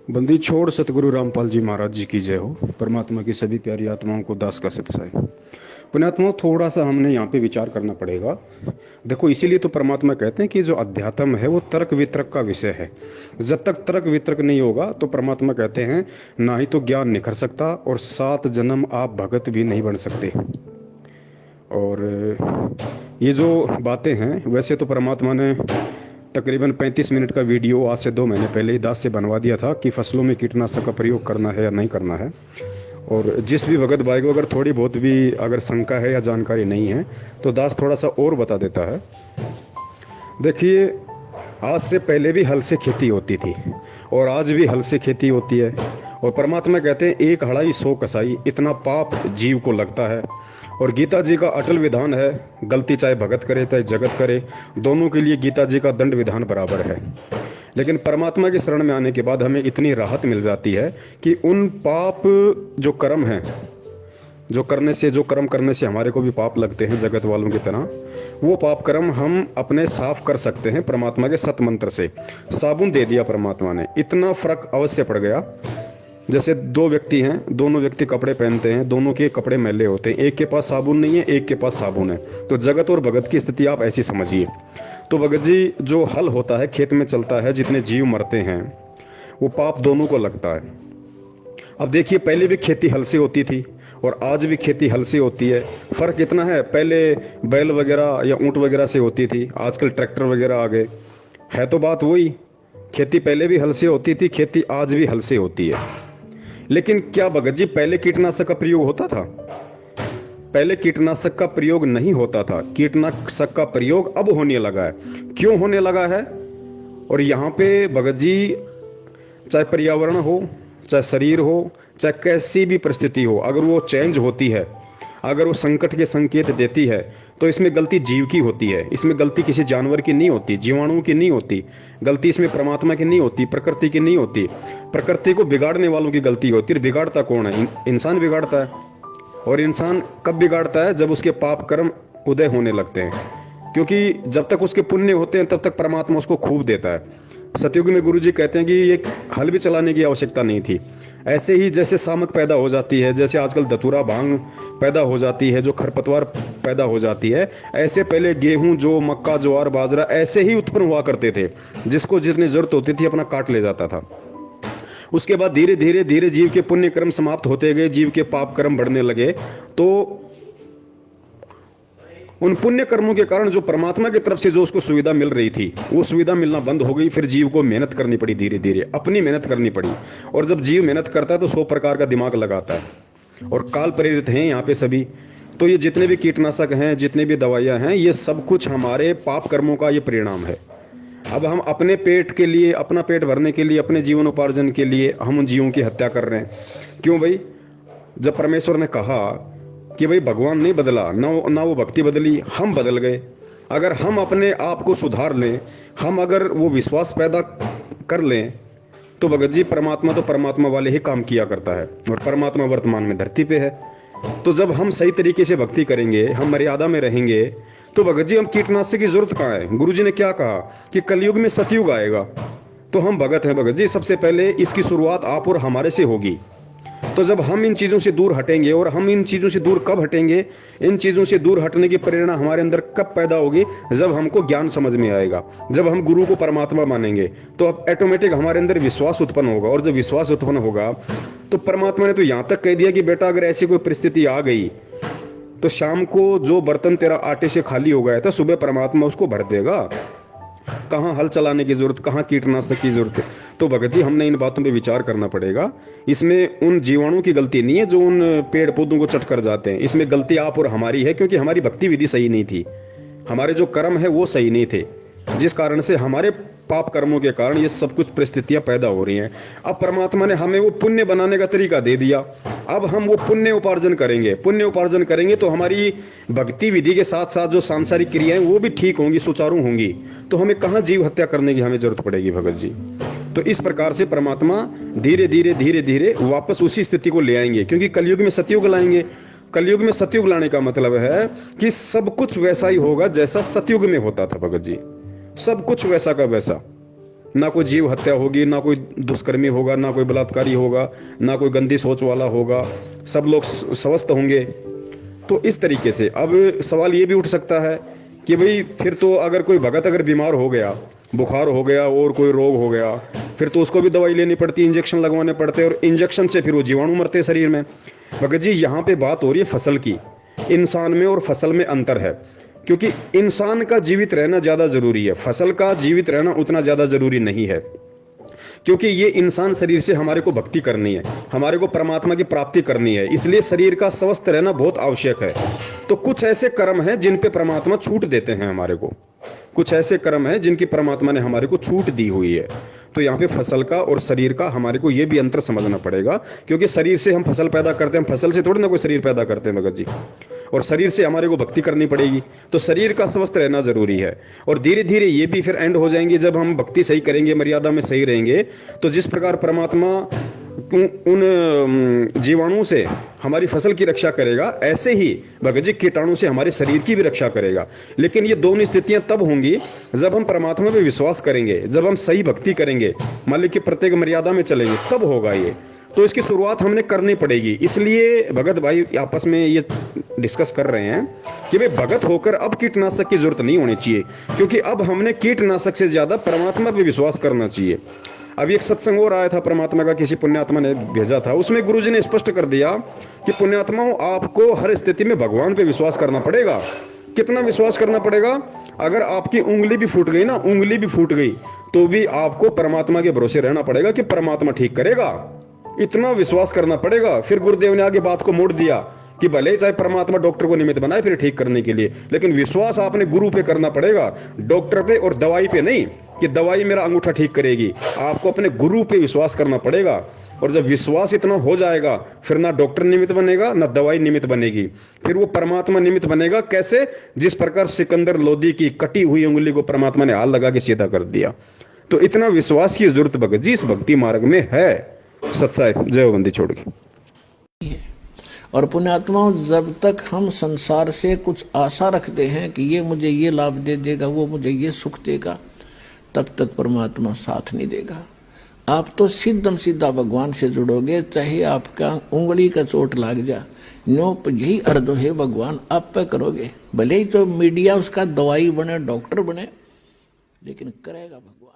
बंदी छोड़ सतगुरु रामपाल जी महाराज जी की जय हो। परमात्मा की सभी प्यारी आत्माओं को दास का सत्साई। पुण्यात्माओं, थोड़ा सा हमने यहाँ पे विचार करना पड़ेगा। देखो, इसीलिए तो परमात्मा कहते हैं कि जो अध्यात्म है वो तर्क वितर्क का विषय है। जब तक तर्क वितर्क नहीं होगा तो परमात्मा कहते हैं ना ही तो ज्ञान निखर सकता और 7 जन्म आप भगत भी नहीं बन सकते। और ये जो बातें हैं, वैसे तो परमात्मा ने तकरीबन 35 मिनट का वीडियो आज से 2 महीने पहले ही दास से बनवा दिया था कि फसलों में कीटनाशक का प्रयोग करना है या नहीं करना है। और जिस भी भगत भाई को अगर थोड़ी बहुत भी अगर शंका है या जानकारी नहीं है तो दास थोड़ा सा और बता देता है। देखिए, आज से पहले भी हल से खेती होती थी और आज भी हल से खेती होती है। और परमात्मा कहते हैं एक हड़ाई 100 कसाई, इतना पाप जीव को लगता है। और गीता जी का अटल विधान है, गलती चाहे भगत करे चाहे जगत करे, दोनों के लिए गीता जी का दंड विधान बराबर है। लेकिन परमात्मा की शरण में आने के बाद हमें इतनी राहत मिल जाती है कि उन पाप जो कर्म हैं, जो कर्म करने से हमारे को भी पाप लगते हैं जगत वालों की तरह, वो पाप कर्म हम अपने साफ कर सकते हैं परमात्मा के सत मंत्र से। साबुन दे दिया परमात्मा ने, इतना फर्क अवश्य पड़ गया। जैसे 2 व्यक्ति हैं, दोनों व्यक्ति कपड़े पहनते हैं, दोनों के कपड़े मैले होते हैं, एक के पास साबुन नहीं है, एक के पास साबुन है। तो जगत और भगत की स्थिति आप ऐसी समझिए। तो भगत जी, जो हल होता है खेत में चलता है, जितने जीव मरते हैं वो पाप दोनों को लगता है। अब देखिए, पहले भी खेती हल से होती थी और आज भी खेती हल से होती है। फर्क इतना है, पहले बैल वगैरह या ऊंट वगैरह से होती थी, आजकल ट्रैक्टर वगैरह आ गए। है तो बात वही, खेती पहले भी हल से होती थी, खेती आज भी हल से होती है। लेकिन क्या भगत जी पहले कीटनाशक का प्रयोग होता था? पहले कीटनाशक का प्रयोग नहीं होता था। कीटनाशक का प्रयोग अब होने लगा है। क्यों होने लगा है? और यहाँ पे भगत जी, चाहे पर्यावरण हो, चाहे शरीर हो, चाहे कैसी भी परिस्थिति हो, अगर वो चेंज होती है, अगर वो संकट के संकेत देती है, तो इसमें गलती जीव की होती है, इसमें गलती किसी जानवर की नहीं होती, जीवाणुओं की नहीं होती। गलती इसमें परमात्मा की नहीं होती, प्रकृति की नहीं होती। प्रकृति को बिगाड़ने वालों की गलती होती है। बिगाड़ता कौन है? इंसान बिगाड़ता है। और इंसान कब बिगाड़ता है? जब उसके पाप कर्म उदय होने लगते हैं। क्योंकि जब तक उसके पुण्य होते हैं तब तक परमात्मा उसको खूब देता है। सतयुग में गुरु जी कहते हैं कि ये हल भी चलाने की आवश्यकता नहीं थी। ऐसे ही जैसे सामक पैदा हो जाती है, जैसे आजकल धतूरा भांग पैदा हो जाती है, जो खरपतवार पैदा हो जाती है, ऐसे पहले गेहूं, जो मक्का, ज्वार, बाजरा ऐसे ही उत्पन्न हुआ करते थे। जिसको जितनी जरूरत होती थी अपना काट ले जाता था। उसके बाद धीरे धीरे धीरे जीव के पुण्य कर्म समाप्त होते गए, जीव के पाप कर्म बढ़ने लगे। तो उन पुण्य कर्मों के कारण जो परमात्मा की तरफ से जो उसको सुविधा मिल रही थी, वो सुविधा मिलना बंद हो गई। फिर जीव को मेहनत करनी पड़ी, धीरे धीरे अपनी मेहनत करनी पड़ी। और जब जीव मेहनत करता है तो 100 प्रकार का दिमाग लगाता है। और काल प्रेरित हैं यहाँ पे सभी। तो ये जितने भी कीटनाशक हैं, जितने भी दवाइयाँ हैं, ये सब कुछ हमारे पाप कर्मों का ये परिणाम है। अब हम अपने पेट के लिए, अपना पेट भरने के लिए, अपने जीवन उपार्जन के लिए हम उन जीवों की हत्या कर रहे हैं। क्यों भाई? जब परमेश्वर ने कहा कि भाई भगवान नहीं बदला, ना वो भक्ति बदली, हम बदल गए। अगर हम अपने आप को सुधार लें, हम अगर वो विश्वास पैदा कर लें, तो भगत जी परमात्मा तो परमात्मा वाले ही काम किया करता है। और परमात्मा वर्तमान में धरती पे है। तो जब हम सही तरीके से भक्ति करेंगे, हम मर्यादा में रहेंगे, तो भगत जी हम कीटनाशक की जरूरत कहाँ है? गुरु जी ने क्या कहा कि कलयुग में सतयुग आएगा। तो हम भगत हैं भगत जी, सबसे पहले इसकी शुरुआत आप और हमारे से होगी। तो जब हम इन चीज़ों से दूर हटेंगे, और हम इन चीज़ों से दूर कब हटेंगे, इन चीज़ों से दूर हटने की प्रेरणा हमारे अंदर कब पैदा होगी? जब हमको ज्ञान समझ में आएगा, जब हम गुरु को परमात्मा मानेंगे, तो अब ऑटोमेटिक हमारे अंदर विश्वास उत्पन्न होगा। और जब विश्वास उत्पन्न होगा तो परमात्मा ने तो यहाँ तक कह दिया कि बेटा, अगर ऐसी कोई परिस्थिति आ गई तो शाम को जो बर्तन तेरा आटे से खाली हो गया था, सुबह परमात्मा उसको भर देगा। कहाँ हल चलाने की जरूरत, कहाँ कीटनाशक की जरूरत है? तो भगत जी, हमने इन बातों पे विचार करना पड़ेगा। इसमें उन जीवाणुओं की गलती नहीं है जो उन पेड़ पौधों को चट कर जाते हैं। इसमें गलती आप और हमारी है, क्योंकि हमारी भक्ति विधि सही नहीं थी, हमारे जो कर्म है वो सही नहीं थे, जिस कारण से हमारे पाप कर्मों के कारण ये सब कुछ परिस्थितियां पैदा हो रही हैं। अब परमात्मा ने हमें वो पुण्य बनाने का तरीका दे दिया। अब हम वो पुण्य उपार्जन करेंगे। पुण्य उपार्जन करेंगे तो हमारी भक्ति विधि के साथ साथ जो सांसारिक क्रियाएं वो भी ठीक होंगी, सुचारू होंगी। तो हमें कहाँ जीव हत्या करने की हमें जरूरत पड़ेगी भगत जी। तो इस प्रकार से परमात्मा धीरे धीरे धीरे धीरे वापस उसी स्थिति को ले आएंगे, क्योंकि कलयुग में सतयुग लाएंगे। कलयुग में सतयुग लाने का मतलब है कि सब कुछ वैसा ही होगा जैसा सतयुग में होता था भगत जी। सब कुछ वैसा का वैसा। ना कोई जीव हत्या होगी, ना कोई दुष्कर्मी होगा, ना कोई बलात्कारी होगा, ना कोई गंदी सोच वाला होगा, सब लोग स्वस्थ होंगे। तो इस तरीके से अब सवाल ये भी उठ सकता है कि भाई फिर तो अगर कोई भगत अगर बीमार हो गया, बुखार हो गया और कोई रोग हो गया, फिर तो उसको भी दवाई लेनी पड़ती, इंजेक्शन लगवाने पड़ते, और इंजेक्शन से फिर वो जीवाणु मरते शरीर में। भगत जी यहाँ पे बात हो रही है फसल की। इंसान में और फसल में अंतर है, क्योंकि इंसान का जीवित रहना ज़्यादा ज़रूरी है, फसल का जीवित रहना उतना ज़्यादा ज़रूरी नहीं है। क्योंकि ये इंसान शरीर से हमारे को भक्ति करनी है, हमारे को परमात्मा की प्राप्ति करनी है, इसलिए शरीर का स्वस्थ रहना बहुत आवश्यक है। तो कुछ ऐसे कर्म हैं जिन पे परमात्मा छूट देते हैं हमारे को, कुछ ऐसे कर्म हैं जिनकी परमात्मा ने हमारे को छूट दी हुई है। तो यहाँ पे फसल का और शरीर का हमारे को ये भी अंतर समझना पड़ेगा, क्योंकि शरीर से हम फसल पैदा करते हैं, हम फसल से थोड़ी ना कोई शरीर पैदा करते हैं भगत जी, और शरीर से हमारे को भक्ति करनी पड़ेगी। तो शरीर का स्वस्थ रहना जरूरी है, और धीरे धीरे ये भी फिर एंड हो जाएंगे जब हम भक्ति सही करेंगे, मर्यादा में सही रहेंगे। तो जिस प्रकार परमात्मा उन जीवाणुओं से हमारी फसल की रक्षा करेगा, ऐसे ही भगत जी कीटाणु से हमारे शरीर की भी रक्षा करेगा। लेकिन ये दोनों स्थितियां तब होंगी जब हम परमात्मा पे विश्वास करेंगे, जब हम सही भक्ति करेंगे, मान लीजिए प्रत्येक मर्यादा में चलेंगे, तब होगा ये। तो इसकी शुरुआत हमने करनी पड़ेगी। इसलिए भगत भाई आपस में ये डिस्कस कर रहे हैं कि भाई भगत होकर अब कीटनाशक की जरूरत नहीं होनी चाहिए, क्योंकि अब हमने कीटनाशक से ज्यादा परमात्मा पे विश्वास करना चाहिए। अभी एक सत्संग हो रहा था परमात्मा का, किसी पुण्यात्मा ने भेजा था, उसमें गुरुजी ने स्पष्ट कर दिया कि पुण्यात्माओं आपको हर स्थिति में भगवान पे विश्वास करना पड़ेगा। कितना विश्वास करना पड़ेगा? अगर आपकी उंगली भी फूट गई ना, उंगली भी फूट गई, तो भी आपको परमात्मा के भरोसे रहना पड़ेगा कि परमात्मा ठीक करेगा। इतना विश्वास करना पड़ेगा। फिर गुरुदेव ने आगे बात को मोड़ दिया कि भले ही चाहे परमात्मा डॉक्टर को निमित्त बनाए फिर ठीक करने के लिए, लेकिन विश्वास आपने गुरु पे करना पड़ेगा, डॉक्टर पे और दवाई पे नहीं कि दवाई मेरा अंगूठा ठीक करेगी। आपको अपने गुरु पे विश्वास करना पड़ेगा। और जब विश्वास इतना हो जाएगा, फिर ना डॉक्टर निमित्त बनेगा, ना दवाई निमित्त बनेगी, फिर वो परमात्मा निमित्त बनेगा। कैसे? जिस प्रकार सिकंदर लोदी की कटी हुई उंगली को परमात्मा ने हाथ लगा के सीधा कर दिया। तो इतना विश्वास की जरूरत भगत जी इस भक्ति मार्ग में है। सच्चाई जय बंदी छोड़ के। और पुण्यात्माओं, जब तक हम संसार से कुछ आशा रखते हैं कि ये मुझे ये लाभ दे देगा, वो मुझे ये सुख देगा, तब तक परमात्मा साथ नहीं देगा। आप तो सीधा भगवान से जुड़ोगे, चाहे आपका उंगली का चोट लाग जा, नो यही अर्थ है भगवान आप पे करोगे। भले ही तो मीडिया उसका दवाई बने, डॉक्टर बने, लेकिन करेगा भगवान।